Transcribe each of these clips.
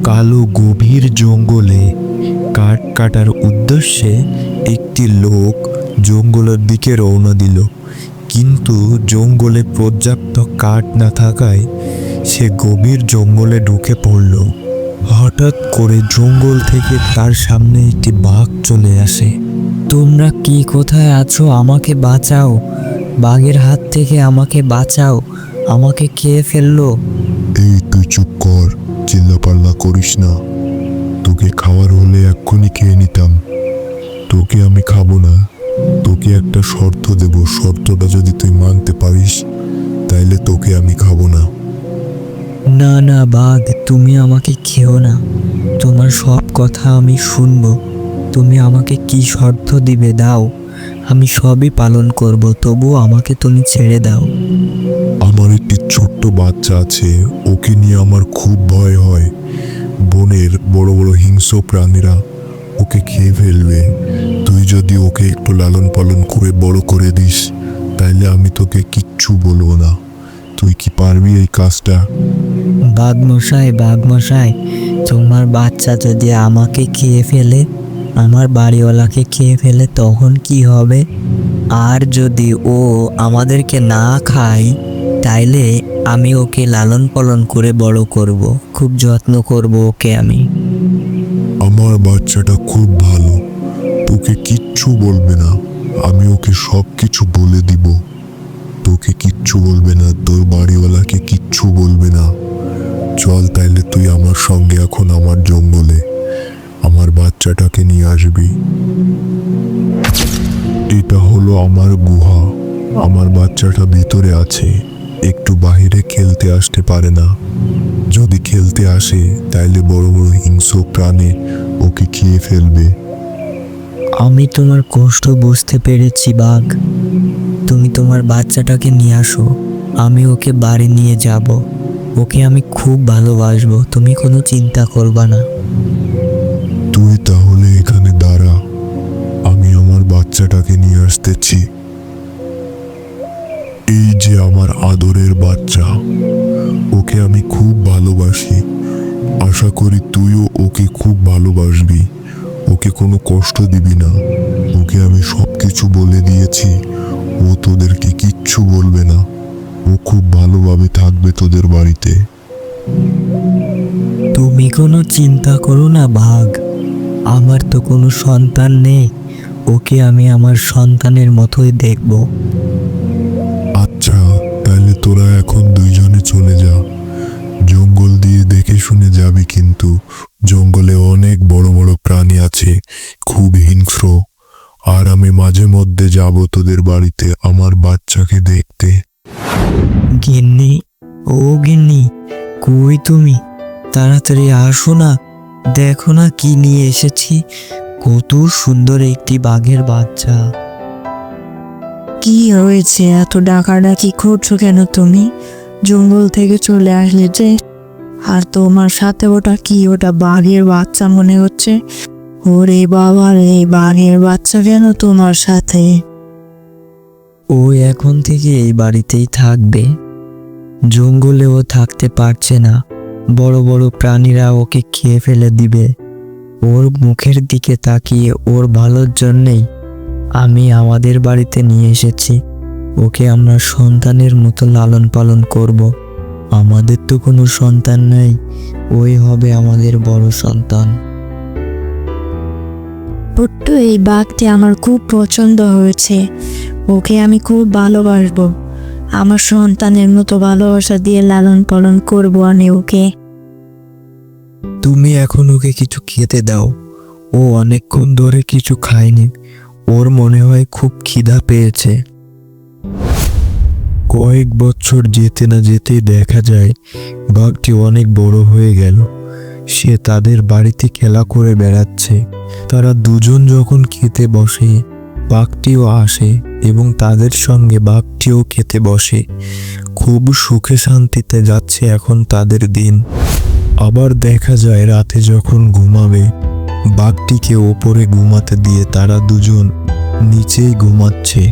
কালো গভীর জঙ্গলে কাঠ কাটার উদ্দেশ্যে একটি লোক জঙ্গলের দিকে রওনা দিল, কিন্তু জঙ্গলে পর্যাপ্ত কাঠ না থাকায় সে গভীর জঙ্গলে ঢুকে পড়ল। হঠাৎ করে জঙ্গল থেকে তার সামনে একটি বাঘ চলে আসে। তোমরা কি কোথায় আছো? আমাকে বাঁচাও, বাঘের হাত থেকে আমাকে বাঁচাও, আমাকে খেয়ে ফেললো। এই তুই চুপ কর, চিল্লাপাল্লা করিস না। তোকে খাওয়ার হলে এক্ষুনি খেয়ে নিতাম। তোকে আমি খাবো না। তোকে একটা শর্ত দেব, শর্তটা যদি তুই মানতে পারিস তাইলে তোকে আমি খাবো না। না না বাঘ, তুমি আমাকে খেও না, তোমার সব কথা আমি শুনবো। তুমি আমাকে কি শর্ত দিবে দাও, আমি সবই পালন করব, তবুও আমাকে তুমি ছেড়ে দাও। আমার একটি ছোট্ট বাচ্চা আছে, ওকে নিয়ে আমার খুব ভয় হয়। বনের বড় বড় হিংস্র প্রাণীরা ওকে খেয়ে ফেলবে। তুই যদি ওকে একটু লালন পালন করে বড় করে দিস তাইলে আমি তোকে কিচ্ছু বলবো না। তুই কি পারবি এই কাজটা? বাঘ মশাই, তোমার বাচ্চা যদি আমাকে খেয়ে ফেলে, আমার বাড়িওয়ালাকে খেয়ে ফেলে, তখন কি হবে? আর যদি ও আমাদেরকে না খায় তাইলে আমি ওকে লালন পালন করে বড় করব, খুব যত্ন করব ওকে আমি। আমার বাচ্চাটা খুব ভালো, তোকে কিচ্ছু বলবে না। আমি ওকে সব কিছু বলে দিব। তোকে কিচ্ছু বলবে না, তোর বাড়িওয়ালাকে কিচ্ছু বলবে না। চল তাইলে তুই আমার সঙ্গে এখন আমার জঙ্গলে আমার বাচ্চাটাকে নিয়ে আসবি। এটা হলো আমার গুহা। আমার বাচ্চাটা ভিতরে আছে, একটু বাইরে খেলতে আসতে পারে না। যদি খেলতে আসে তাইলে বড় বড় হিংস্র প্রাণী ওকে খেয়ে ফেলবে। আমি তোমার কষ্ট বুঝতে পেরেছি বাঘ, তুমি তোমার বাচ্চাটাকে নিয়ে আসো, আমি ওকে বাড়ি নিয়ে যাব। ওকে আমি খুব ভালোবাসবো, তুমি কোনো চিন্তা করবা না। তুই তাহলে এখানে দাঁড়া, আমি আমার বাচ্চাটাকে নিয়ে আসতেছি। এই যে আমার আদরের বাচ্চা, ওকে আমি খুব ভালোবাসি। আশা করি তুইও ওকে খুব ভালোবাসবি। ওকে কোনো কষ্ট দিবি না। ওকে আমি সব কিছু বলে দিয়েছি, ও তোদেরকে কিচ্ছু বলবে না। ও খুব ভালোভাবে থাকবে তোদের বাড়িতে। তুমি কোনো চিন্তা করো না বাঘ, আমার তো কোনো সন্তান নেই, ওকে আমি আমার সন্তানের মতোই দেখব। আচ্ছা, তাহলে তোরা এখন দুইজনে চলে যা। জঙ্গল দিয়ে দেখে শুনে যাবি, কিন্তু জঙ্গলে অনেক বড় বড় প্রাণী আছে, খুব হিংস্র। আর আমি মাঝে মধ্যে যাব তোদের বাড়িতে আমার বাচ্চাকে দেখতে। গিন্নি, ও গিন্নি, কই তুমি? তাড়াতাড়ি আসো না, দেখো না কি নিয়ে এসেছি, কত সুন্দর একটি বাঘের বাচ্চা। কি হয়েছে? এত ডাকাডাকি করছো কেন তুমি? জঙ্গল থেকে চলে আসলে যে, আর তোমার সাথে ওটা কি? ওটা বাঘের বাচ্চা মনে হচ্ছে। ওরে বাবা রে, বাঘের বাচ্চা কেন তোমার সাথে? ও এখন থেকে এই বাড়িতেই থাকবে, জঙ্গলেও থাকতে পারছে না, বড় বড় প্রাণীরা ওকে খেয়ে ফেলে দিবে। ওর মুখের দিকে তাকিয়ে ওর ভালোর জন্যেই আমি আমাদের বাড়িতে নিয়ে এসেছি। ওকে আমরা সন্তানের মতো লালন পালন করব। আমাদের তো কোনো সন্তান নেই, ওই হবে আমাদের বড় সন্তান। ছোট্ট এই বাঘটি আমার খুব পছন্দ হয়েছে, ওকে আমি খুব ভালোবাসবো। আমার সন্তানের মতো ভালোবাসা দিয়ে লালন পালন করবো আমি ওকে। তুমি এখন ওকে কিছু খেতে দাও, ও অনেকক্ষণ ধরে কিছু খায়নি, ওর মনে হয় খুব খিদা পেয়েছে। কয়েক বছর যেতে না যেতেই দেখা যায় বাঘটি অনেক বড় হয়ে গেল। সে তাদের বাড়িতে খেলা করে বেড়াচ্ছে। তারা দুজন যখন খেতে বসে, বাঘটিও আসে এবং তাদের সঙ্গে বাঘটিও খেতে বসে। খুব সুখে শান্তিতে যাচ্ছে এখন তাদের দিন। আবার দেখা যায় রাতে যখন ঘুমাবে, বাঘটিকে ওপরে ঘুমাতে দিয়ে তারা দুজন নিচেই ঘুমাচ্ছে।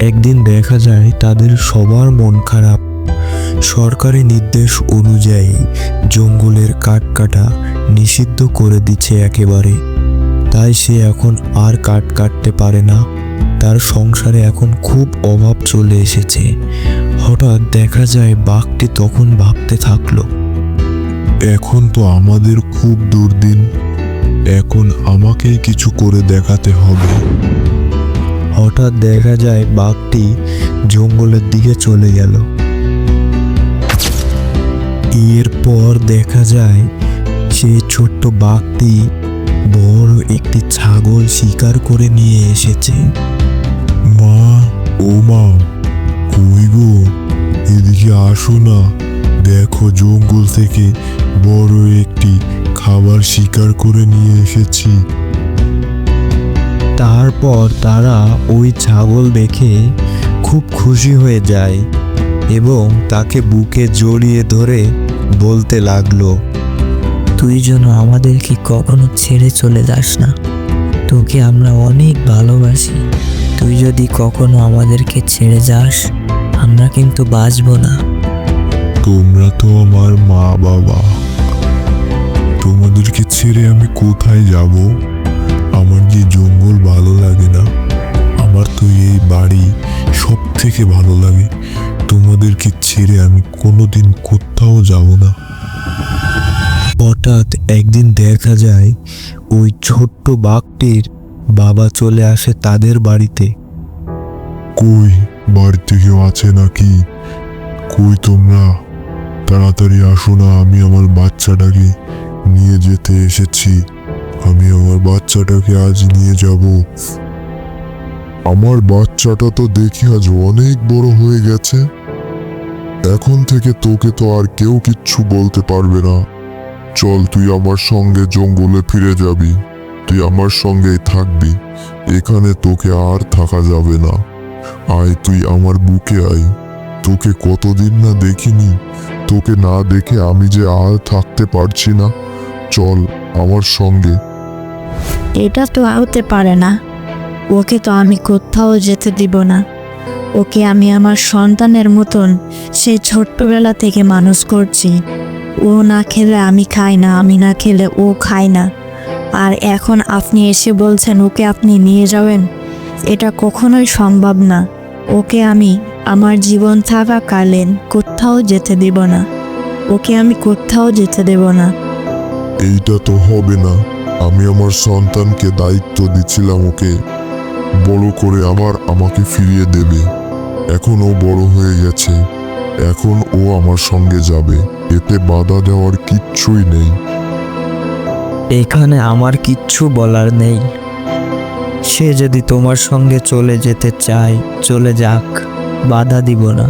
একদিন দেখা যায় তাদের সবার মন খারাপ। সরকারি নির্দেশ অনুযায়ী জঙ্গলের কাঠ কাটা নিষিদ্ধ করে দিচ্ছে একেবারে। তাই সে এখন আর কাঠ কাটতে পারে না। তার সংসারে এখন খুব অভাব চলে এসেছে। হঠাৎ দেখা যায় বাঘটি তখন ভাবতে থাকলো, এখন তো আমাদের খুব দুর্দিন, এখন আমাকেই কিছু করে দেখাতে হবে। হঠাৎ দেখা যায় বাঘটি জঙ্গলের দিকে চলে গেল। এরপর দেখা যায় সেই ছোট্ট বাঘটি বড় একটি ছাগল শিকার করে নিয়ে এসেছে। মা, ও মা, কই গো, এদিকে আসো না। দেখো, জঙ্গল থেকে বড় একটি খাবার শিকার করে নিয়ে এসেছি। তারপর তারা ওই ছাগল দেখে খুব খুশি হয়ে যায় এবং তাকে বুকে জড়িয়ে ধরে বলতে লাগলো, তুই যেন আমাদেরকে কখনো ছেড়ে চলে যাস না। তোকে আমরা অনেক ভালোবাসি। তুই যদি কখনো আমাদেরকে ছেড়ে যাস, আমরা কিন্তু বাঁচবো না। তোমরা তো আমার মা বাবা, তোমাদেরকে ছেড়ে আমি কোথায় যাব? আমার যে জঙ্গল ভালো লাগে না, আমার তো এই বাড়ি সব থেকে ভালো লাগে। তোমাদেরকে ছেড়ে আমি কোনোদিন কোথাও যাব না। হঠাৎ একদিন দেখা যায় ওই ছোট্ট বাঘটির বাবা চলে আসে তাদের বাড়িতে। কই, বাড়িতে কেউ আছে নাকি? কই তোমরা? তাড়াতাড়ি আসো না, আমি আমার বাচ্চাটাকে নিয়ে যেতে এসেছি। আমি আমার বাচ্চাটাকে আজ নিয়ে যাব। আমার বাচ্চাটা তো দেখি আজ অনেক বড় হয়ে গেছে। এখন থেকে তোকে তো আর কেউ কিচ্ছু বলতে পারবে না। চল, তুই আমার সঙ্গে জঙ্গলে ফিরে যাবি। তুই আমার সঙ্গেই থাকবি। এখানে তোকে আর থাকা যাবে না। আয়, তুই আমার বুকে আয়। তোকে কতদিন না দেখিনি। তোকে না দেখে আমি যে আর থাকতে পারছি না। চল আমার সঙ্গে। এটা তো হতে পারে না। ওকে তো আমি কোথাও যেতে দিব না। ওকে আমি আমার সন্তানের মতন সেই ছোট্টবেলা থেকে মানুষ করছি। ও না খেলে আমি খাই না, আমি না খেলে ও খায় না। আর এখন আপনি এসে বলছেন ওকে আপনি নিয়ে যাবেন? এটা কখনোই সম্ভব না। ওকে আমি আমার জীবন থাকাকালীন কোথাও যেতে দিব না। ওকে আমি কোথাও যেতে দেব না। এইটা তো হবে না। আমি আমার সন্তানকে দায়িত্ব দিচ্ছিলাম, ওকে বড় করে আমাকে ফিরিয়ে দেবে। এখন ও বড় হয়ে গেছে। এখন ও আমার সঙ্গে যাবে। এতে বাধা দেওয়ার কিচ্ছুই নেই। এখানে আমার কিচ্ছু বলার নেই। সে যদি তোমার সঙ্গে চলে যেতে চায়, চলে যাক, বাধা দিব না।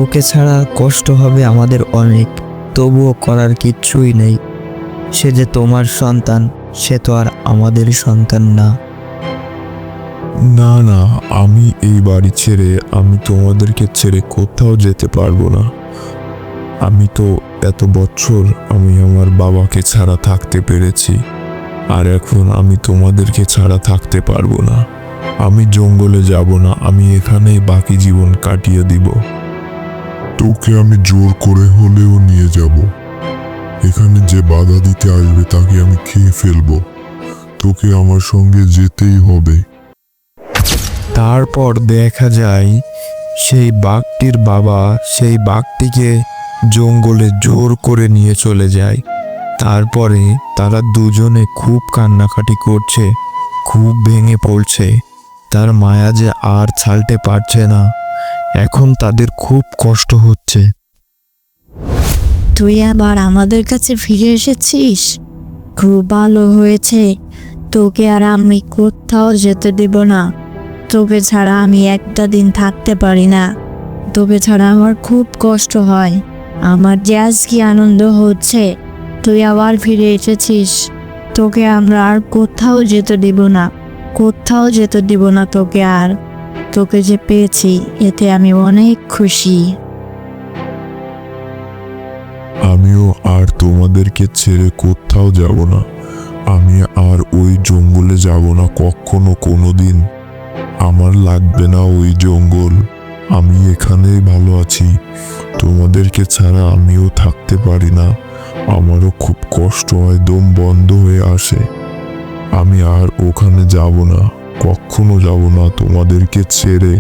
ওকে ছাড়া কষ্ট হবে আমাদের অনেক, তবুও করার কিচ্ছুই নেই। সে যে তোমার সন্তান, সে তো আর আমাদের সন্তান না। না না, আমি এই বাড়ি ছেড়ে, আমি তোমাদেরকে ছেড়ে কোথাও যেতে পারবো না। আমি তো এত বছর আমি আমার বাবাকে ছাড়া থাকতে পেরেছি, আর এখন আমি তোমাদেরকে ছাড়া থাকতে পারবো না। আমি জঙ্গলে যাব না, আমি এখানেই বাকি জীবন কাটিয়ে দিব। তোকে আমি জোর করে হলেও নিয়ে যাব। এখানে যে বাধা দিতে আসবে তাকে আমি খেয়ে ফেলবো। তোকে আমার সঙ্গে যেতেই হবে। তারপর দেখা যায় সেই বাঘটির বাবা সেই বাঘটিকে জঙ্গলে জোর করে নিয়ে চলে যায়। তারপরে তারা দুজনে খুব কান্নাকাটি করছে, খুব ভেঙে পড়ছে। তার মায়া যে আর ছাড়তে পারছে না। এখন তাদের খুব কষ্ট হচ্ছে। তুই আবার আমাদের কাছে ফিরে এসেছিস, খুব ভালো হয়েছে। তোকে আর আমি কোথাও যেতে দেব না। তোকে ছাড়া আমি একটা দিন থাকতে পারি না। তোকে ছাড়া আমার খুব কষ্ট হয়। আমার যে আজকে আনন্দ হচ্ছে, তুই আবার ফিরে এসেছিস। তোকে আমরা আর কোথাও যেতে দেব না, কোথাও যেতে দেব না তোকে আর। তোকে যে পেয়েছি এতে আমি অনেক খুশি। আমিও আর তোমাদেরকে ছেড়ে কোথাও যাব না। আমি আর ওই জঙ্গলে যাব না কখনো, কোনোদিন। আমার লাগবে না ওই জঙ্গল। আমি এখানেই ভালো আছি। তো তোকে ছাড়া আমিও থাকতে পারি না। আমারও খুব কষ্ট হয়, দম বন্ধ হয়ে আসে। আমি আর ওখানে যাব না, কখনো যাব না তোমাদেরকে ছেড়ে।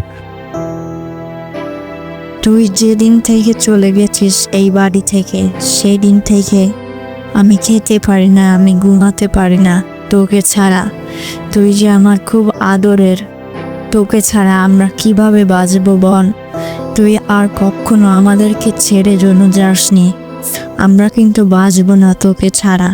তুই যেদিন থেকে চলে গেছিস এই বাড়ি থেকে, সেই দিন থেকে আমি খেতে পারি না, আমি ঘুমাতে পারি না তোকে ছাড়া। তুই যে আমার খুব আদরের, তোকে ছাড়া আমরা কিভাবে বাঁচবো বল? তুই আর কখনো আমাদেরকে ছেড়ে জন্য যাসনি। আমরা কিন্তু বাঁচবো না তোকে ছাড়া।